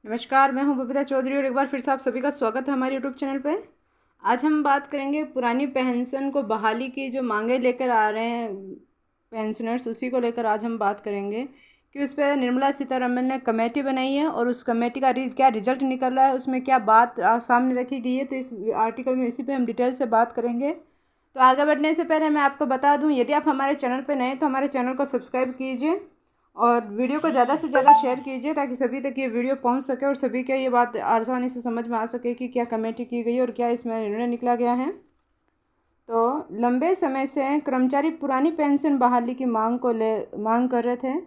नमस्कार, मैं हूं बबीता चौधरी और एक बार फिर से आप सभी का स्वागत है हमारे यूट्यूब चैनल पे। आज हम बात करेंगे पुरानी पेंशन को बहाली की जो मांगे लेकर आ रहे हैं पेंशनर्स, उसी को लेकर आज हम बात करेंगे कि उस पर निर्मला सीतारमण ने कमेटी बनाई है और उस कमेटी का क्या रिजल्ट निकल रहा है, उसमें क्या बात सामने रखी गई है। तो इस आर्टिकल में इसी पर हम डिटेल से बात करेंगे। तो आगे बढ़ने से पहले मैं आपको बता दूँ, यदि आप हमारे चैनल पर नए हैं तो हमारे चैनल को सब्सक्राइब कीजिए और वीडियो को ज़्यादा से ज़्यादा शेयर कीजिए ताकि सभी तक ये वीडियो पहुंच सके और सभी के ये बात आसानी से समझ में आ सके कि क्या कमेटी की गई और क्या इसमें निर्णय निकला गया है। तो लंबे समय से कर्मचारी पुरानी पेंशन बहाली की मांग कर रहे थे,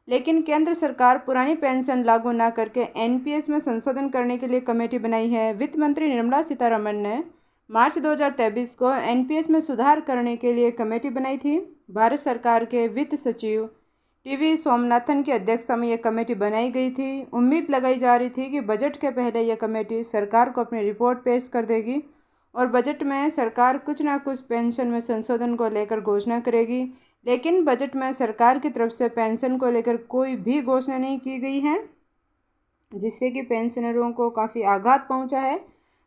लेकिन केंद्र सरकार पुरानी पेंशन लागू न करके एनपीएस में संशोधन करने के लिए कमेटी बनाई है। वित्त मंत्री निर्मला सीतारमण ने मार्च 2023 को एनपीएस में सुधार करने के लिए कमेटी बनाई थी। भारत सरकार के वित्त सचिव टीवी सोमनाथन की अध्यक्षता में यह कमेटी बनाई गई थी। उम्मीद लगाई जा रही थी कि बजट के पहले यह कमेटी सरकार को अपनी रिपोर्ट पेश कर देगी और बजट में सरकार कुछ ना कुछ पेंशन में संशोधन को लेकर घोषणा करेगी, लेकिन बजट में सरकार की तरफ से पेंशन को लेकर कोई भी घोषणा नहीं की गई है, जिससे कि पेंशनरों को काफ़ी आघात पहुंचा है।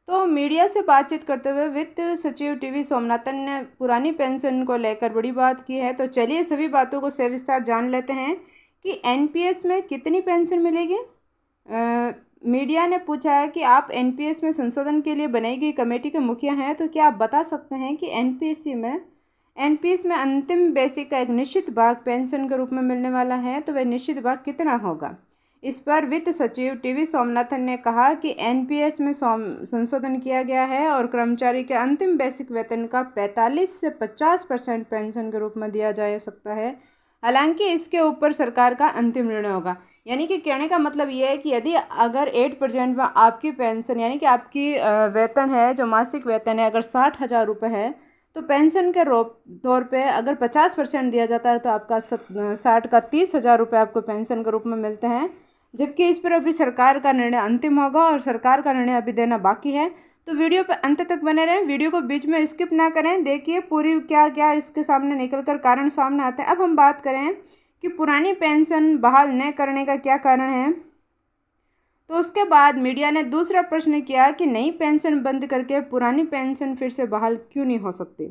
तो मीडिया से बातचीत करते हुए वित्त सचिव टीवी सोमनाथन ने पुरानी पेंशन को लेकर बड़ी बात की है। तो चलिए सभी बातों को सविस्तार जान लेते हैं कि एनपीएस में कितनी पेंशन मिलेगी। मीडिया ने पूछा है कि आप एनपीएस में संशोधन के लिए बनाई गई कमेटी के मुखिया हैं, तो क्या आप बता सकते हैं कि एनपीएस में अंतिम बेसिक का एक निश्चित भाग पेंशन के रूप में मिलने वाला है, तो वह निश्चित भाग कितना होगा। इस पर वित्त सचिव टीवी सोमनाथन ने कहा कि एनपीएस में संशोधन किया गया है और कर्मचारी के अंतिम बेसिक वेतन का 45 से 50% पेंशन के रूप में दिया जा सकता है। हालांकि इसके ऊपर सरकार का अंतिम निर्णय होगा। यानी कि कहने का मतलब ये है कि यदि अगर 8% में आपकी पेंशन यानी कि आपकी वेतन है, जो मासिक वेतन है, अगर 60,000 रुपये है, तो पेंशन के तौर पे अगर 50% दिया जाता है तो आपका 60 का 30,000 रुपये आपको पेंशन के रूप में मिलते हैं। जबकि इस पर अभी सरकार का निर्णय अंतिम होगा और सरकार का निर्णय अभी देना बाकी है। तो वीडियो पे अंत तक बने रहें, वीडियो को बीच में स्किप ना करें, देखिए पूरी क्या क्या इसके सामने निकल कर कारण सामने आते हैं। अब हम बात करें कि पुरानी पेंशन बहाल न करने का क्या कारण है। तो उसके बाद मीडिया ने दूसरा प्रश्न किया कि नई पेंशन बंद करके पुरानी पेंशन फिर से बहाल क्यों नहीं हो सकती।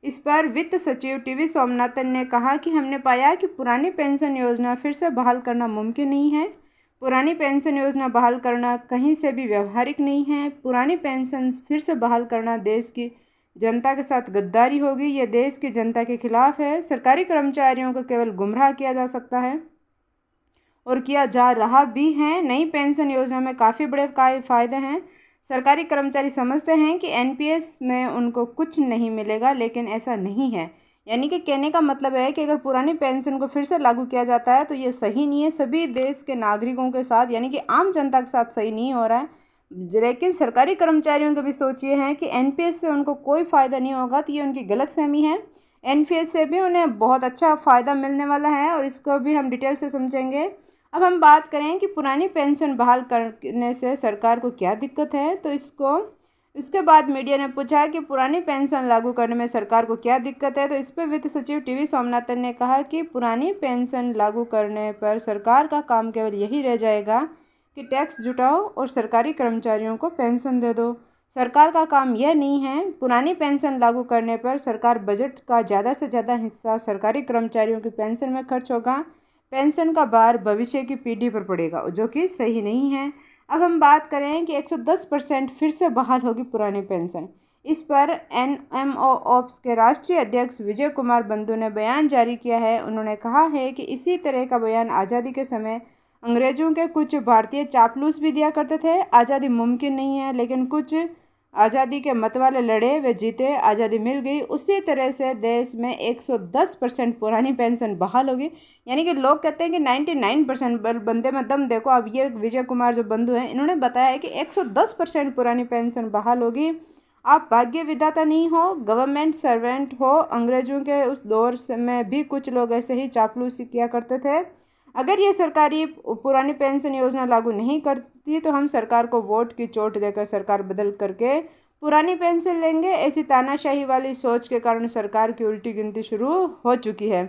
इस पर वित्त सचिव टीवी सोमनाथन ने कहा कि हमने पाया कि पुरानी पेंशन योजना फिर से बहाल करना मुमकिन नहीं है। पुरानी पेंशन योजना बहाल करना कहीं से भी व्यवहारिक नहीं है। पुरानी पेंशन फिर से बहाल करना देश की जनता के साथ गद्दारी होगी। यह देश की जनता के खिलाफ है। सरकारी कर्मचारियों को केवल गुमराह किया जा सकता है और किया जा रहा भी है। नई पेंशन योजना में काफ़ी बड़े फ़ायदे हैं। सरकारी कर्मचारी समझते हैं कि एनपीएस में उनको कुछ नहीं मिलेगा, लेकिन ऐसा नहीं है। यानी कि कहने का मतलब है कि अगर पुरानी पेंशन को फिर से लागू किया जाता है तो ये सही नहीं है। सभी देश के नागरिकों के साथ यानी कि आम जनता के साथ सही नहीं हो रहा है। लेकिन सरकारी कर्मचारियों की भी सोच ये है कि एनपीएस से उनको कोई फ़ायदा नहीं होगा, तो ये उनकी गलतफहमी है। एनपीएस से भी उन्हें बहुत अच्छा फ़ायदा मिलने वाला है और इसको भी हम डिटेल से समझेंगे। अब हम बात करें कि पुरानी पेंशन बहाल करने से सरकार को क्या दिक्कत है, तो इसके बाद मीडिया ने पूछा कि पुरानी पेंशन लागू करने में सरकार को क्या दिक्कत है। तो इस पर वित्त सचिव टीवी सोमनाथन ने कहा कि पुरानी पेंशन लागू करने पर सरकार का काम केवल यही रह जाएगा कि टैक्स जुटाओ और सरकारी कर्मचारियों को पेंशन दे दो। सरकार का काम यह नहीं है। पुरानी पेंशन लागू करने पर सरकार बजट का ज़्यादा से ज़्यादा हिस्सा सरकारी कर्मचारियों की पेंशन में खर्च होगा। पेंशन का भार भविष्य की पीढ़ी पर पड़ेगा, जो कि सही नहीं है। अब हम बात करें कि 110% फिर से बहाल होगी पुरानी पेंशन। इस पर एनएमओ ऑप्स के राष्ट्रीय अध्यक्ष विजय कुमार बंधु ने बयान जारी किया है। उन्होंने कहा है कि इसी तरह का बयान आज़ादी के समय अंग्रेज़ों के कुछ भारतीय चापलूस भी दिया करते थे। आज़ादी मुमकिन नहीं है, लेकिन कुछ आज़ादी के मत वाले लड़े, वे जीते, आज़ादी मिल गई। उसी तरह से देश में 110% पुरानी पेंशन बहाल होगी। यानी कि लोग कहते हैं कि 99% बंदे में दम देखो। अब ये विजय कुमार जो बंधु हैं, इन्होंने बताया है कि 110% पुरानी पेंशन बहाल होगी। आप भाग्य विधाता नहीं हो, गवर्नमेंट सर्वेंट हो। अंग्रेजों के उस दौर में भी कुछ लोग ऐसे ही चापलूसी किया करते थे। अगर ये सरकारी पुरानी पेंशन योजना लागू नहीं करती तो हम सरकार को वोट की चोट देकर सरकार बदल करके पुरानी पेंशन लेंगे, ऐसी तानाशाही वाली सोच के कारण सरकार की उल्टी गिनती शुरू हो चुकी है।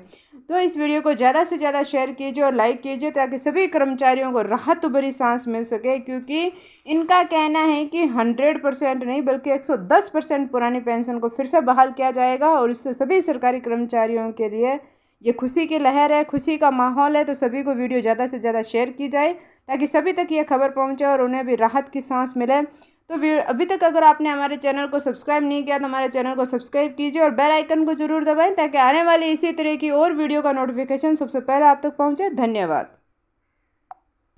तो इस वीडियो को ज़्यादा से ज़्यादा शेयर कीजिए और लाइक कीजिए ताकि सभी कर्मचारियों को राहत भरी सांस मिल सके, क्योंकि इनका कहना है कि 100% नहीं बल्कि 110% पुरानी पेंशन को फिर से बहाल किया जाएगा और इससे सभी सरकारी कर्मचारियों के लिए ये खुशी की लहर है, खुशी का माहौल है। तो सभी को वीडियो ज़्यादा से ज़्यादा शेयर की जाए ताकि सभी तक ये खबर पहुंचे और उन्हें भी राहत की सांस मिले। तो अभी तक अगर आपने हमारे चैनल को सब्सक्राइब नहीं किया तो हमारे चैनल को सब्सक्राइब कीजिए और बेल आइकन को जरूर दबाएं ताकि आने वाली इसी तरह की और वीडियो का नोटिफिकेशन सबसे पहले आप तक पहुंचे। धन्यवाद।